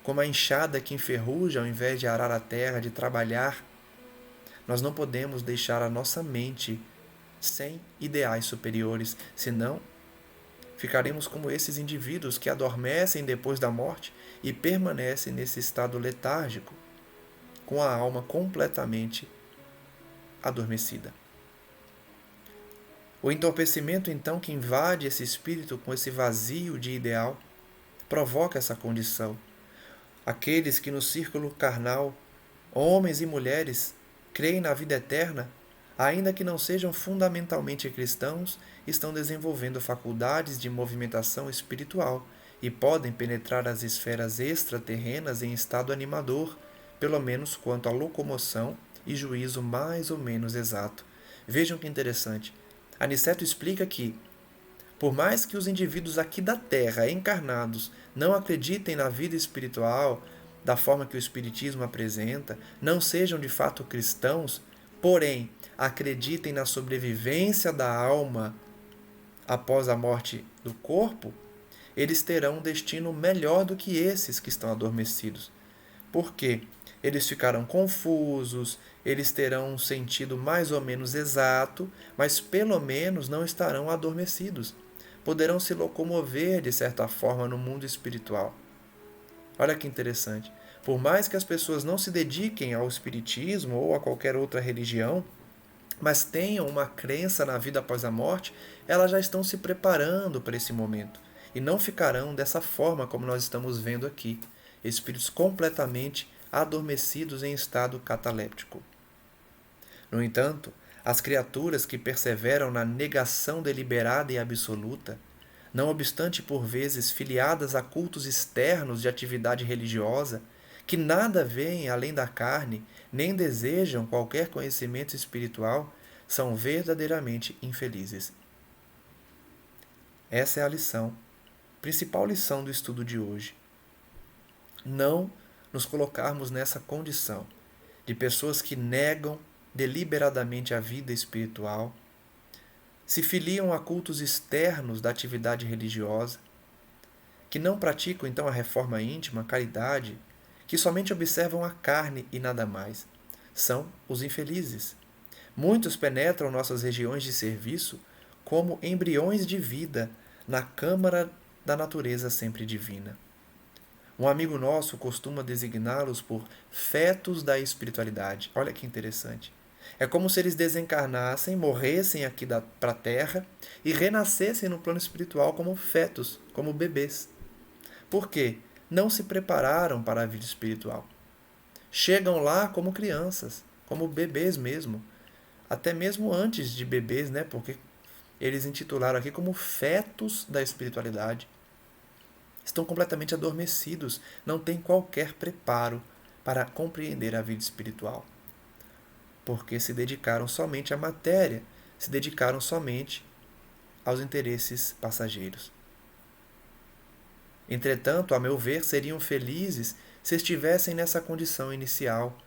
como a enxada que enferruja ao invés de arar a terra, de trabalhar. Nós não podemos deixar a nossa mente sem ideais superiores, senão ficaremos como esses indivíduos que adormecem depois da morte e permanecem nesse estado letárgico, com a alma completamente adormecida. O entorpecimento, então, que invade esse espírito com esse vazio de ideal, provoca essa condição. Aqueles que no círculo carnal, homens e mulheres, creem na vida eterna, ainda que não sejam fundamentalmente cristãos, estão desenvolvendo faculdades de movimentação espiritual e podem penetrar as esferas extraterrenas em estado animador, pelo menos quanto à locomoção e juízo mais ou menos exato. Vejam que interessante. Aniceto explica que, por mais que os indivíduos aqui da Terra, encarnados, não acreditem na vida espiritual da forma que o Espiritismo apresenta, não sejam de fato cristãos, porém acreditem na sobrevivência da alma após a morte do corpo, eles terão um destino melhor do que esses que estão adormecidos. Por quê? Eles ficarão confusos, eles terão um sentido mais ou menos exato, mas pelo menos não estarão adormecidos. Poderão se locomover de certa forma no mundo espiritual. Olha que interessante. Por mais que as pessoas não se dediquem ao espiritismo ou a qualquer outra religião, mas tenham uma crença na vida após a morte, elas já estão se preparando para esse momento. E não ficarão dessa forma como nós estamos vendo aqui, espíritos completamente adormecidos em estado cataléptico. No entanto, as criaturas que perseveram na negação deliberada e absoluta, não obstante por vezes filiadas a cultos externos de atividade religiosa, que nada veem além da carne, nem desejam qualquer conhecimento espiritual, são verdadeiramente infelizes. Essa é a lição, principal lição do estudo de hoje. Não nos colocarmos nessa condição de pessoas que negam deliberadamente a vida espiritual, se filiam a cultos externos da atividade religiosa, que não praticam então a reforma íntima, a caridade, que somente observam a carne e nada mais. São os infelizes. Muitos penetram nossas regiões de serviço como embriões de vida na câmara da natureza sempre divina. Um amigo nosso costuma designá-los por fetos da espiritualidade. Olha que interessante. É como se eles desencarnassem, morressem aqui para a Terra e renascessem no plano espiritual como fetos, como bebês. Por quê? Não se prepararam para a vida espiritual. Chegam lá como crianças, como bebês mesmo. Até mesmo antes de bebês, né? Porque eles intitularam aqui como fetos da espiritualidade. Estão completamente adormecidos, não têm qualquer preparo para compreender a vida espiritual. Porque se dedicaram somente à matéria, se dedicaram somente aos interesses passageiros. Entretanto, a meu ver, seriam felizes se estivessem nessa condição inicial.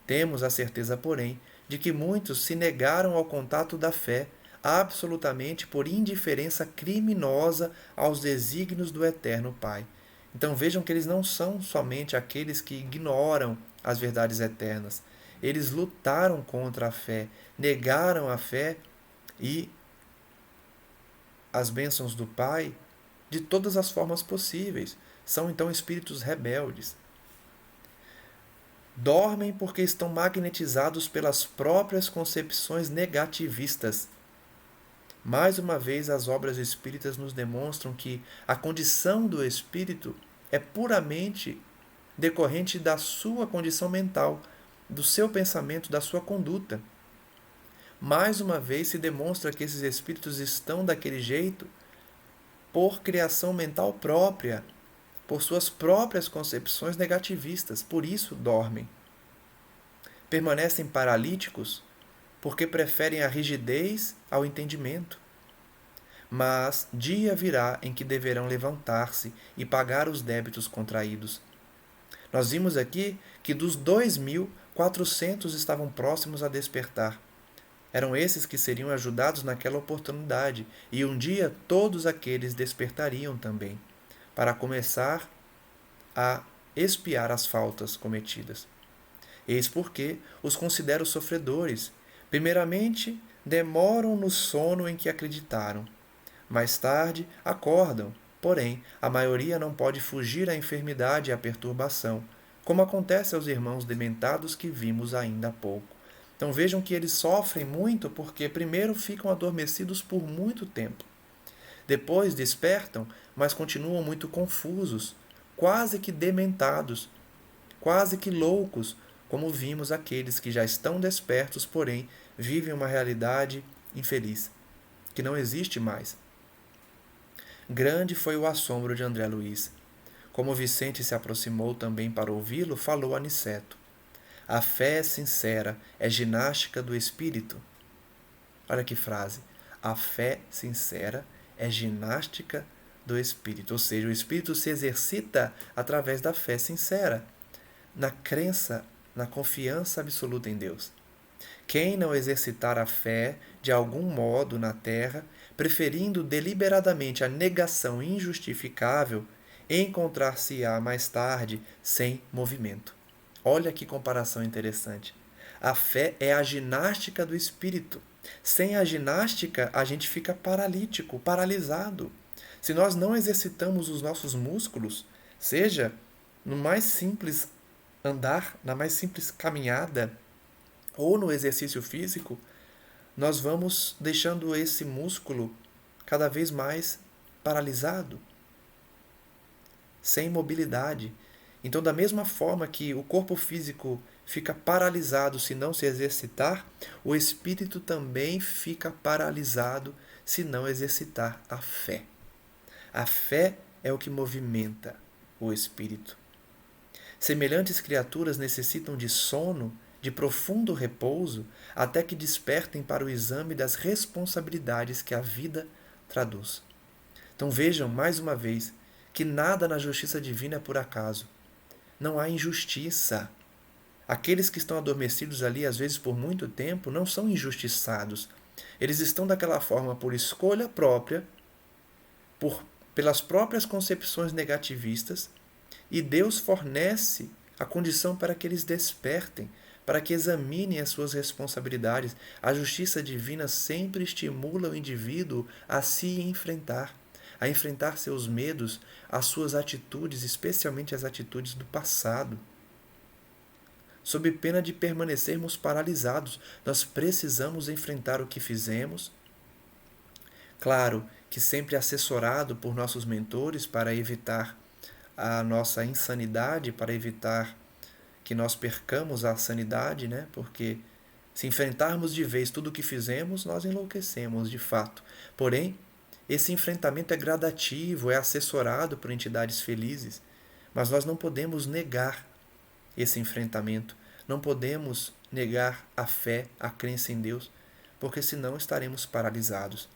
Temos a certeza, porém, de que muitos se negaram ao contato da fé absolutamente por indiferença criminosa aos desígnios do Eterno Pai. Então vejam que eles não são somente aqueles que ignoram as verdades eternas. Eles lutaram contra a fé, negaram a fé e as bênçãos do Pai de todas as formas possíveis. São então espíritos rebeldes. Dormem porque estão magnetizados pelas próprias concepções negativistas. Mais uma vez, as obras espíritas nos demonstram que a condição do espírito é puramente decorrente da sua condição mental, do seu pensamento, da sua conduta. Mais uma vez, se demonstra que esses espíritos estão daquele jeito por criação mental própria, por suas próprias concepções negativistas, por isso dormem. Permanecem paralíticos porque preferem a rigidez ao entendimento. Mas dia virá em que deverão levantar-se e pagar os débitos contraídos. Nós vimos aqui que dos 2.400 estavam próximos a despertar. Eram esses que seriam ajudados naquela oportunidade, e um dia todos aqueles despertariam também, para começar a expiar as faltas cometidas. Eis porque os considero sofredores. Primeiramente, demoram no sono em que acreditaram. Mais tarde, acordam. Porém, a maioria não pode fugir à enfermidade e à perturbação, como acontece aos irmãos dementados que vimos ainda há pouco. Então vejam que eles sofrem muito porque primeiro ficam adormecidos por muito tempo. Depois despertam, mas continuam muito confusos, quase que dementados, quase que loucos, como vimos aqueles que já estão despertos, porém vivem uma realidade infeliz, que não existe mais. Grande foi o assombro de André Luiz. Como Vicente se aproximou também para ouvi-lo, falou Aniceto. A fé sincera é ginástica do espírito. Olha que frase. A fé sincera é ginástica do espírito. Ou seja, o espírito se exercita através da fé sincera, na crença, na confiança absoluta em Deus. Quem não exercitar a fé de algum modo na terra, preferindo deliberadamente a negação injustificável, encontrar-se-á mais tarde sem movimento. Olha que comparação interessante. A fé é a ginástica do espírito. Sem a ginástica, a gente fica paralítico, paralisado. Se nós não exercitamos os nossos músculos, seja no mais simples andar, na mais simples caminhada, ou no exercício físico, nós vamos deixando esse músculo cada vez mais paralisado, sem mobilidade. Então, da mesma forma que o corpo físico fica paralisado se não se exercitar, o espírito também fica paralisado se não exercitar a fé. A fé é o que movimenta o espírito. Semelhantes criaturas necessitam de sono, de profundo repouso, até que despertem para o exame das responsabilidades que a vida traduz. Então vejam, mais uma vez, que nada na justiça divina é por acaso. Não há injustiça. Aqueles que estão adormecidos ali, às vezes por muito tempo, não são injustiçados. Eles estão daquela forma por escolha própria, pelas próprias concepções negativistas, e Deus fornece a condição para que eles despertem, para que examinem as suas responsabilidades. A justiça divina sempre estimula o indivíduo a se enfrentar, a enfrentar seus medos, as suas atitudes, especialmente as atitudes do passado. Sob pena de permanecermos paralisados, nós precisamos enfrentar o que fizemos. Claro que sempre assessorado por nossos mentores para evitar a nossa insanidade, para evitar que nós percamos a sanidade, né? Porque se enfrentarmos de vez tudo o que fizemos, nós enlouquecemos de fato. Porém, esse enfrentamento é gradativo, é assessorado por entidades felizes, mas nós não podemos negar esse enfrentamento, não podemos negar a fé, a crença em Deus, porque senão estaremos paralisados.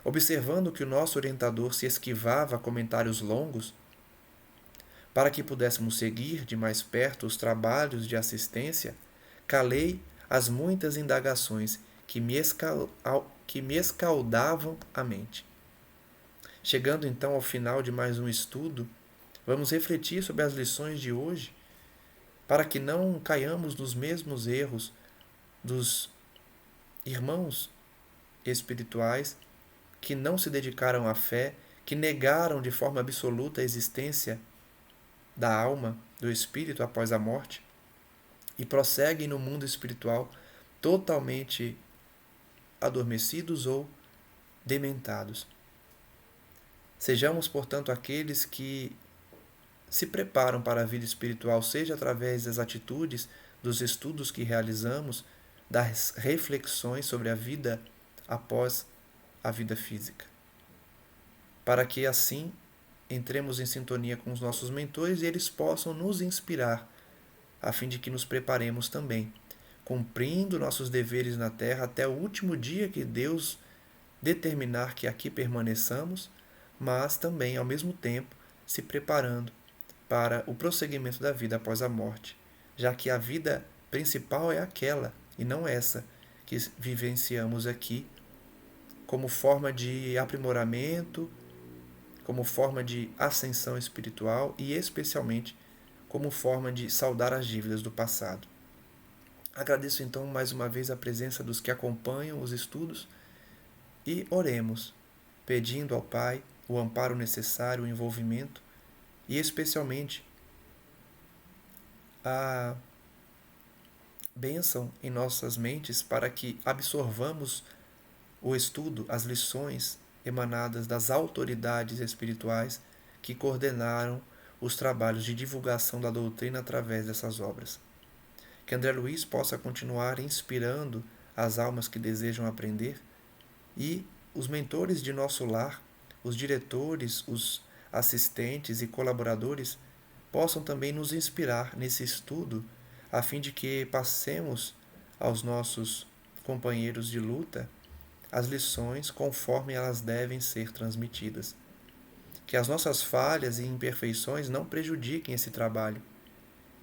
Observando que o nosso orientador se esquivava a comentários longos, para que pudéssemos seguir de mais perto os trabalhos de assistência, calei as muitas indagações que me escaldavam a mente. Chegando então ao final de mais um estudo, vamos refletir sobre as lições de hoje, para que não caiamos nos mesmos erros dos irmãos espirituais que não se dedicaram à fé, que negaram de forma absoluta a existência da alma, do espírito após a morte, e prosseguem no mundo espiritual totalmente adormecidos ou dementados. Sejamos, portanto, aqueles que se preparam para a vida espiritual, seja através das atitudes, dos estudos que realizamos, das reflexões sobre a vida após a vida física. Para que assim entremos em sintonia com os nossos mentores e eles possam nos inspirar, a fim de que nos preparemos também, cumprindo nossos deveres na terra até o último dia que Deus determinar que aqui permaneçamos, mas também, ao mesmo tempo, se preparando para o prosseguimento da vida após a morte, já que a vida principal é aquela e não essa que vivenciamos aqui como forma de aprimoramento, como forma de ascensão espiritual e especialmente como forma de saldar as dívidas do passado. Agradeço então mais uma vez a presença dos que acompanham os estudos e oremos, pedindo ao Pai o amparo necessário, o envolvimento e especialmente a bênção em nossas mentes para que absorvamos o estudo, as lições emanadas das autoridades espirituais que coordenaram os trabalhos de divulgação da doutrina através dessas obras. Que André Luiz possa continuar inspirando as almas que desejam aprender e os mentores de nosso lar, os diretores, os assistentes e colaboradores possam também nos inspirar nesse estudo, a fim de que passemos aos nossos companheiros de luta as lições conforme elas devem ser transmitidas. Que as nossas falhas e imperfeições não prejudiquem esse trabalho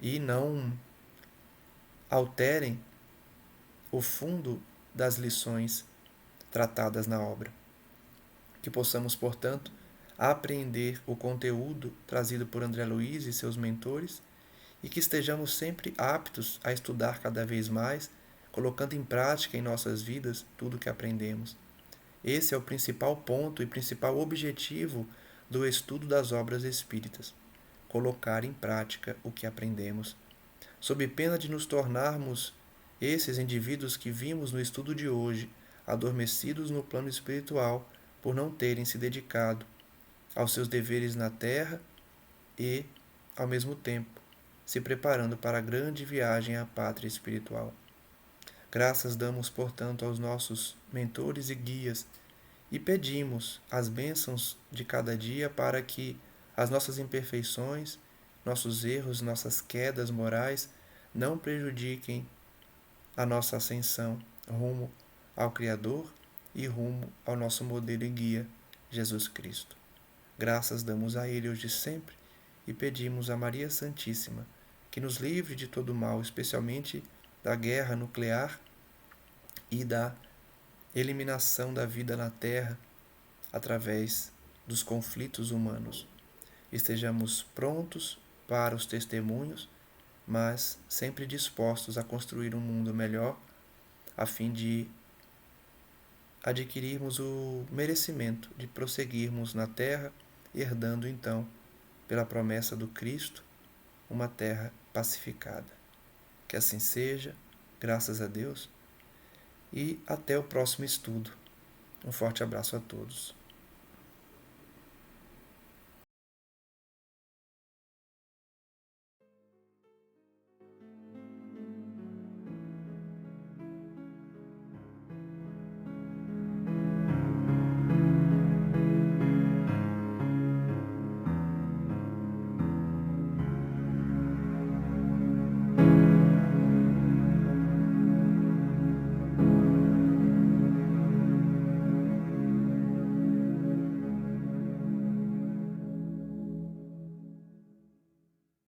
e não alterem o fundo das lições tratadas na obra. Que possamos, portanto, apreender o conteúdo trazido por André Luiz e seus mentores e que estejamos sempre aptos a estudar cada vez mais, colocando em prática em nossas vidas tudo o que aprendemos. Esse é o principal ponto e principal objetivo do estudo das obras espíritas: colocar em prática o que aprendemos, sob pena de nos tornarmos esses indivíduos que vimos no estudo de hoje, adormecidos no plano espiritual por não terem se dedicado aos seus deveres na terra e, ao mesmo tempo, se preparando para a grande viagem à pátria espiritual. Graças damos, portanto, aos nossos mentores e guias e pedimos as bênçãos de cada dia para que as nossas imperfeições, nossos erros, nossas quedas morais não prejudiquem a nossa ascensão rumo ao Criador e rumo ao nosso modelo e guia, Jesus Cristo. Graças damos a Ele hoje e sempre e pedimos a Maria Santíssima que nos livre de todo mal, especialmente da guerra nuclear e da eliminação da vida na Terra através dos conflitos humanos. Estejamos prontos para os testemunhos, mas sempre dispostos a construir um mundo melhor, a fim de adquirirmos o merecimento de prosseguirmos na Terra, herdando então, pela promessa do Cristo, uma terra pacificada. Que assim seja, graças a Deus, e até o próximo estudo. Um forte abraço a todos.